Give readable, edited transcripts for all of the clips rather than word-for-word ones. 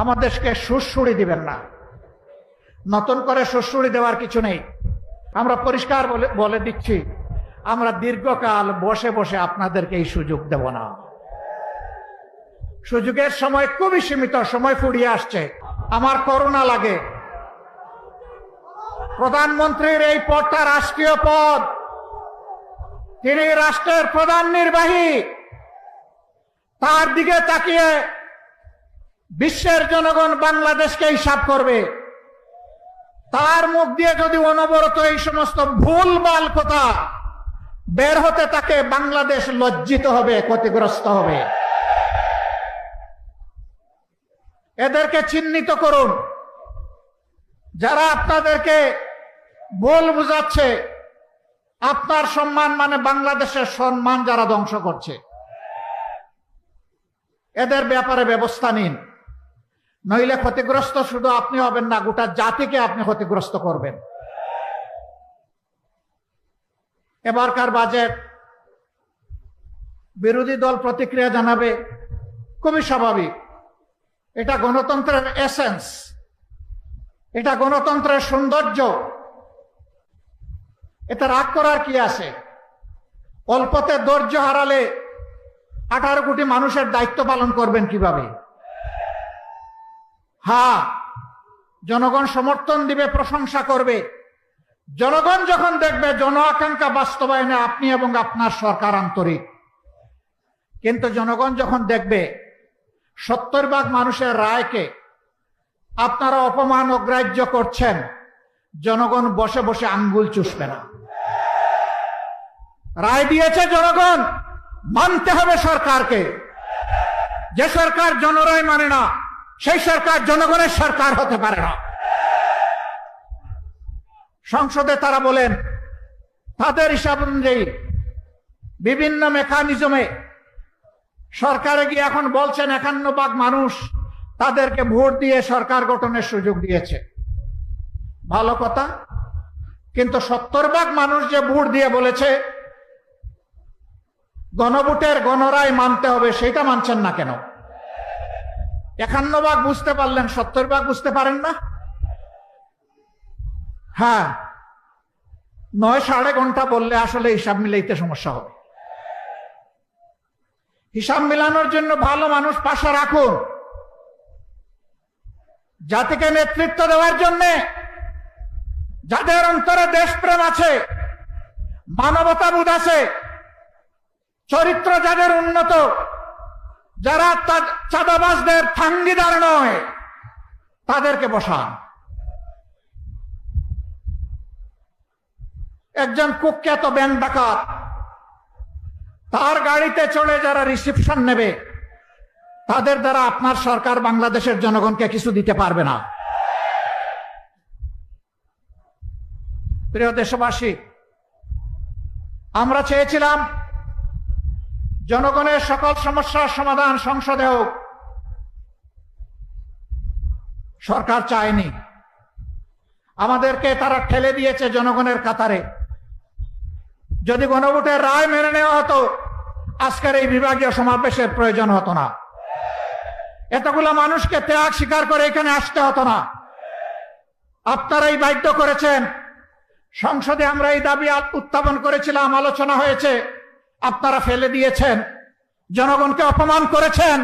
আমাদেরকে সুড়সুড়ি দিবেন না। নতুন করে সুড়সুড়ি দেওয়ার কিছু নেই। আমরা পরিষ্কার বলে দিচ্ছি, আমরা দীর্ঘকাল বসে বসে আপনাদেরকে এই সুযোগ দেব না। সুযোগের সময় খুবই সীমিত, সময় ফুরিয়ে আসছে। আমার করুণা লাগে, প্রধানমন্ত্রীর এই পদটা রাষ্ট্রীয় পদ, তিনি রাষ্ট্রের প্রধান নির্বাহী। তার দিকে তাকিয়ে বিশ্বের জনগণ বাংলাদেশকে হিসাব করবে। তার মুখ দিয়ে যদি অনবরত এই সমস্ত ভুলভাল কথা বের হতে থাকে, বাংলাদেশ লজ্জিত হবে, ক্ষতিগ্রস্ত হবে। এদেরকে চিহ্নিত করুন। যারা আপনাদেরকে ভুল বুঝাচ্ছে, আপনার সম্মান মানে বাংলাদেশের সম্মান যারা ধ্বংস করছে, এদের ব্যাপারে ব্যবস্থা নিন। নইলে ক্ষতিগ্রস্ত শুধু আপনি হবেন না, গোটা জাতিকে আপনি ক্ষতিগ্রস্ত করবেন। এবারকার বাজেট বিরোধী দল প্রতিক্রিয়া জানাবে, খুবই স্বাভাবিক। এটা গণতন্ত্রের এসেন্স, এটা গণতন্ত্রের সৌন্দর্য। এতে রাগ করার কি আছে? অল্পতে ধৈর্য হারালে 18 কোটি মানুষের দায়িত্ব পালন করবেন কিভাবে? হ্যাঁ, জনগণ সমর্থন দিবে, প্রশংসা করবে। জনগণ যখন দেখবে জন আকাঙ্ক্ষা বাস্তবায়নে আপনি এবং আপনার সরকার আন্তরিক। কিন্তু জনগণ যখন দেখবে 70% মানুষের রায়কে আপনারা অপমান অগ্রাহ্য করছেন, জনগণ বসে বসে আঙ্গুল চুষবে না। রায় দিয়েছে জনগণ, মানতে হবে সরকারকে। যে সরকার জনরায় মানে না, সেই সরকার জনগণের সরকার হতে পারে না। সংসদে তারা বলেন তাদের হিসাব অনুযায়ী বিভিন্ন মেকানিজমে সরকারে গিয়ে এখন বলছেন 51% মানুষ তাদেরকে ভোট দিয়ে সরকার গঠনের সুযোগ দিয়েছে। ভালো কথা, কিন্তু 70% মানুষ যে ভোট দিয়ে বলেছে গণভোটের গণরায় মানতে হবে, সেটা মানছেন না কেন? 51% বুঝতে পারলেন, 70% বুঝতে পারেন না? হ্যাঁ, 9 ঘন্টা বললে আসলে হিসাব মিলাইতে সমস্যা হবে। হিসাব মিলানোর জন্য ভালো মানুষ পাশে রাখুন, জাতিকে নেতৃত্ব দেওয়ার জন্য, যাদের অন্তরে দেশপ্রেম আছে, মানবতাবোধ আছে, চরিত্র যাদের উন্নত, যারা চাঁদাবাজদের ফাঙ্গিদার নয়, তাদেরকে বসান। একজন কুখ্যাত ব্যাংক ডাকাত, তার গাড়িতে চড়ে যারা রিসিপশন নেবে, তাদের দ্বারা আপনার সরকার বাংলাদেশের জনগণকে কিছু দিতে পারবে না। প্রিয় দেশবাসী, আমরা চেয়েছিলাম জনগণের সকল সমস্যার সমাধান সংসদে হোক। সরকার চায়নি, আমাদেরকে তারা ঠেলে দিয়েছে জনগণের কাতারে। যদি গণভোটের রায় মেনে নেওয়া হতো, আজকের এই বিভাগীয় সমাবেশের প্রয়োজন হতো না। এতগুলো মানুষকে ত্যাগ স্বীকার করে এখানে আসতে হতো না। আপনারাই বাধ্য করেছেন। সংসদে আমরা এই দাবি উত্থাপন করেছিলাম, আলোচনা হয়েছে, আপনারা ফেলে দিয়েছেন, জনগণকে অপমান করেছেন।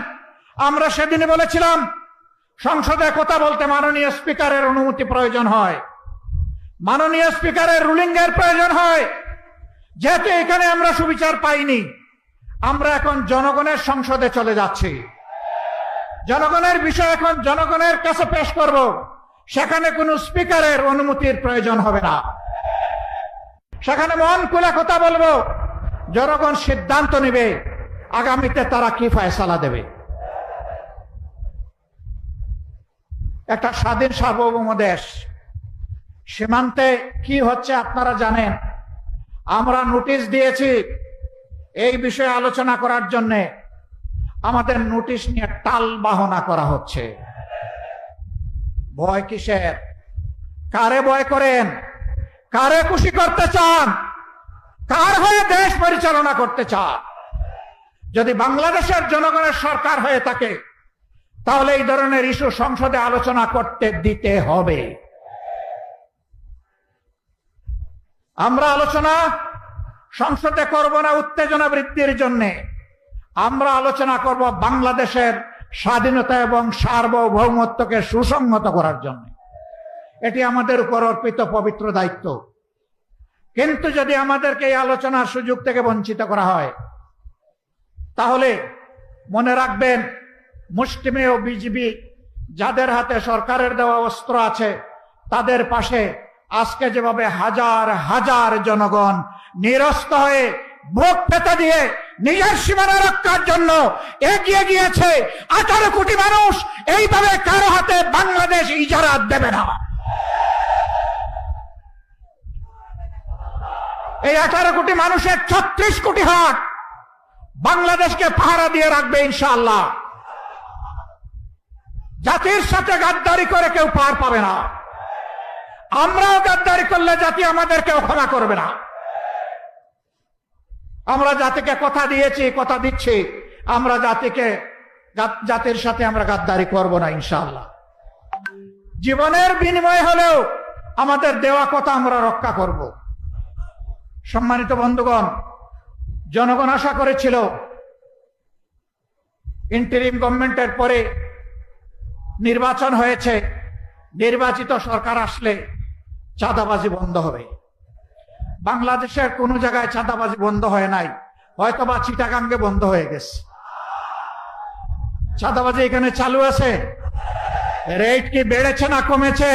আমরা সেদিনে বলেছিলাম সংসদে কথা বলতে মাননীয় স্পিকারের অনুমতি প্রয়োজন হয়, মাননীয় স্পিকারের রুলিং এর প্রয়োজন হয়। যেহেতু এখানে আমরা সুবিচার পাইনি, আমরা এখন জনগণের সংসদে চলে যাচ্ছি। জনগণের বিষয় এখন জনগণের কাছে পেশ করব, সেখানে কোনো স্পিকারের অনুমতির প্রয়োজন হবে না। সেখানে মন খুলে কথা বলবো, জনগণ সিদ্ধান্ত নেবে আগামীতে তারা কি ফয়সালা দেবে। একটা স্বাধীন সার্বভৌম দেশ, সীমান্তে কি হচ্ছে আপনারা জানেন। আমরা নোটিশ দিয়েছি এই বিষয়ে আলোচনা করার জন্য। আমাদের নোটিশ নিয়ে টাল বাহনা করা হচ্ছে। ভয় কিসের? কারে ভয় করেন? কারে খুশি করতে চান? কার হয়ে দেশ পরিচালনা করতে চান? যদি বাংলাদেশের জনগণের সরকার হয়ে থাকে, তাহলে এই ধরনের ইস্যু সংসদে আলোচনা করতে দিতে হবে। আমরা আলোচনা সংসদে করব না উত্তেজনা বৃদ্ধির জন্য, আমরা আলোচনা করব বাংলাদেশের স্বাধীনতা এবং সার্বভৌমত্বকে সুসংহত করার জন্য। এটি আমাদের উপর অর্পিত পবিত্র দায়িত্ব। কিন্তু যদি আমাদেরকে এই আলোচনার সুযোগ থেকে বঞ্চিত করা হয়, তাহলে মনে রাখবেন, মুষ্টিমেয় বিজিবি যাদের হাতে সরকারের দেওয়া অস্ত্র আছে, তাদের পাশে আজকে যেভাবে হাজার হাজার জনগণ নিরস্ত হয়ে বুক পেতে দিয়ে নিজের সীমানা রক্ষার জন্য এগিয়ে গিয়েছে, 18 কোটি মানুষ এইভাবে কারো হাতে বাংলাদেশ ইজারা দেবে না। এই 18 কোটি মানুষের 36 কোটি হাত বাংলাদেশকে পাহারা দিয়ে রাখবে ইনশাআল্লাহ। জাতির সাথে গাদ্দারি করে কেউ পার পাবে না। আমরাও গাদ্দারি করলে জাতি আমাদেরকেও ক্ষমা করবে না। আমরা জাতিকে কথা দিয়েছি, কথা দিচ্ছি, আমরা জাতির সাথে আমরা গাদ্দারি করব না ইনশাআল্লাহ। জীবনের বিনিময় হলেও আমাদের দেওয়া কথা আমরা রক্ষা করব। সম্মানিত বন্ধুগণ, জনগণ আশা করেছিল ইন্টারিম গভর্নমেন্টের পরে নির্বাচন হয়েছে, নির্বাচিত সরকার আসলে চাঁদাবাজি বন্ধ হবে। বাংলাদেশের কোন জায়গায় চাঁদাবাজি বন্ধ হয় নাই, হয়তোবা চিটাগাঙ্গে বন্ধ হয়ে গেছে। চাঁদাবাজি এখানে চালু আছে। রেট কি বেড়েছে না কমেছে?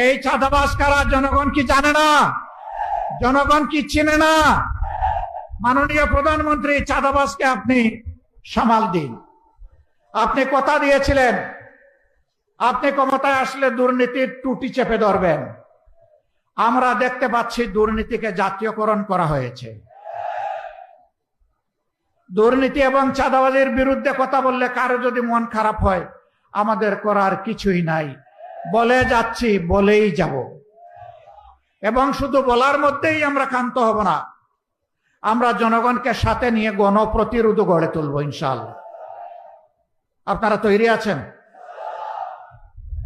এই চাঁদাবাজ কারা জনগণ কি জানে না? জনগণ কি চিনে না? মাননীয় প্রধানমন্ত্রী, চাঁদাবাজকে আপনি সামাল দিন। আপনি কথা দিয়েছিলেন আপনি ক্ষমতায় আসলে দুর্নীতির টুটি চেপে ধরবেন। আমরা দেখতে পাচ্ছি দুর্নীতিকে জাতীয়করণ করা হয়েছে। দুর্নীতি এবং চাঁদাবাজির বিরুদ্ধে কথা বললে কারো যদি মন খারাপ হয়, আমাদের করার কিছুই নাই, বলে যাচ্ছি, বলেই যাব। এবং শুধু বলার মধ্যেই আমরা ক্ষান্ত হব না, আমরা জনগণকে সাথে নিয়ে গণপ্রতিরোধ গড়ে তুলব ইনশাআল্লাহ। আপনারা তৈরি আছেন?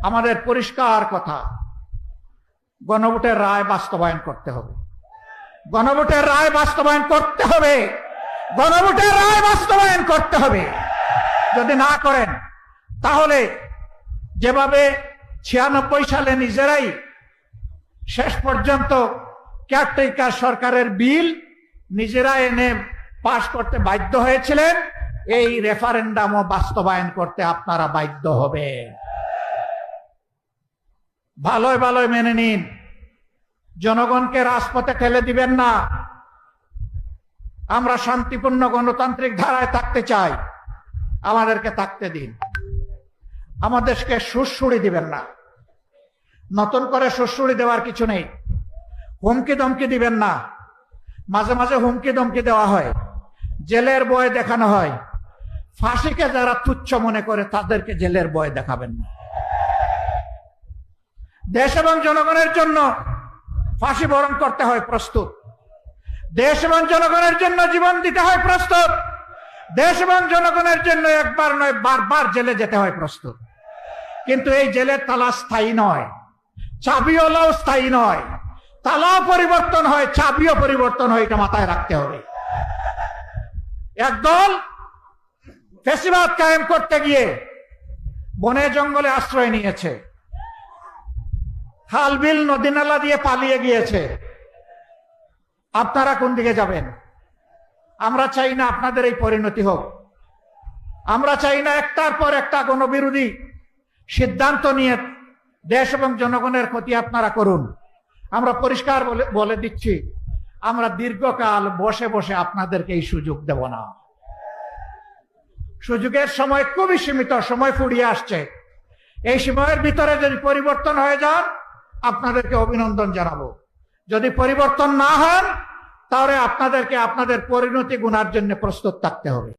আমাদের পরিষ্কার কথা, গণভোটের রায় বাস্তবায়ন করতে হবে। গণভোটের রায় বাস্তবায়ন করতে হবে। গণভোটের রায় বাস্তবায়ন করতে হবে। যদি না করেন, তাহলে যেভাবে 96 সালে নিজেরাই শেষ পর্যন্ত কেয়ারটেকার সরকারের বিল নিজেরা এনে পাশ করতে বাধ্য হয়েছিলেন, এই রেফারেন্ডামও বাস্তবায়ন করতে আপনারা বাধ্য হবে। ভালোই ভালোই মেনে নিন, জনগণকে রাজপথে ঠেলে দিবেন না। আমরা শান্তিপূর্ণ গণতান্ত্রিক ধারায় থাকতে চাই, আমাদেরকে থাকতে দিন। আমাদেরকে সুড়সুড়ি দিবেন না। নতুন করে সুড়সুড়ি দেওয়ার কিছু নেই। হুমকি ধমকি দিবেন না। মাঝে মাঝে হুমকি ধমকি দেওয়া হয়, জেলের ভয় দেখানো হয়। ফাঁসিকে যারা তুচ্ছ মনে করে তাদেরকে জেলের ভয় দেখাবেন না। দেশ এবং জনগণের জন্য ফাঁসি বরণ করতে হয় প্রস্তুত। দেশ এবং জনগণের জন্য জীবন দিতে হয় প্রস্তুত। দেশ এবং জনগণের জন্য একবার নয়, বারবার জেলে যেতে হয় প্রস্তুত। কিন্তু এই জেলের তালা স্থায়ী নয়, চাবিওয়ালাও স্থায়ী নয়। তালাও পরিবর্তন হয়, চাবিও পরিবর্তন হয়, এটা মাথায় রাখতে হবে। একদল ফ্যাসিবাদ কায়েম করতে গিয়ে বনে জঙ্গলে আশ্রয় নিয়েছে, খাল বিল নদী নালা দিয়ে পালিয়ে গিয়েছে। আপনারা কোন দিকে যাবেন? আমরা চাই না আপনাদের এই পরিণতি হোক। আমরা চাই না একটার পর একটা গণবিরোধী সিদ্ধান্ত নিয়ে দেশ এবং জনগণের ক্ষতি আপনারা করুন। আমরা পরিষ্কার বলে দিচ্ছি, আমরা দীর্ঘকাল বসে বসে আপনাদেরকে এই সুযোগ দেব না। সুযোগের সময় খুবই সীমিত, সময় ফুরিয়ে আসছে। এই সময়ের ভিতরে যদি পরিবর্তন হয়ে যান, আপনাদেরকে অভিনন্দন জানাবো। যদি পরিবর্তন না হন, তাহলে আপনাদেরকে আপনাদের পরিণতি গুনার জন্য প্রস্তুত থাকতে হবে।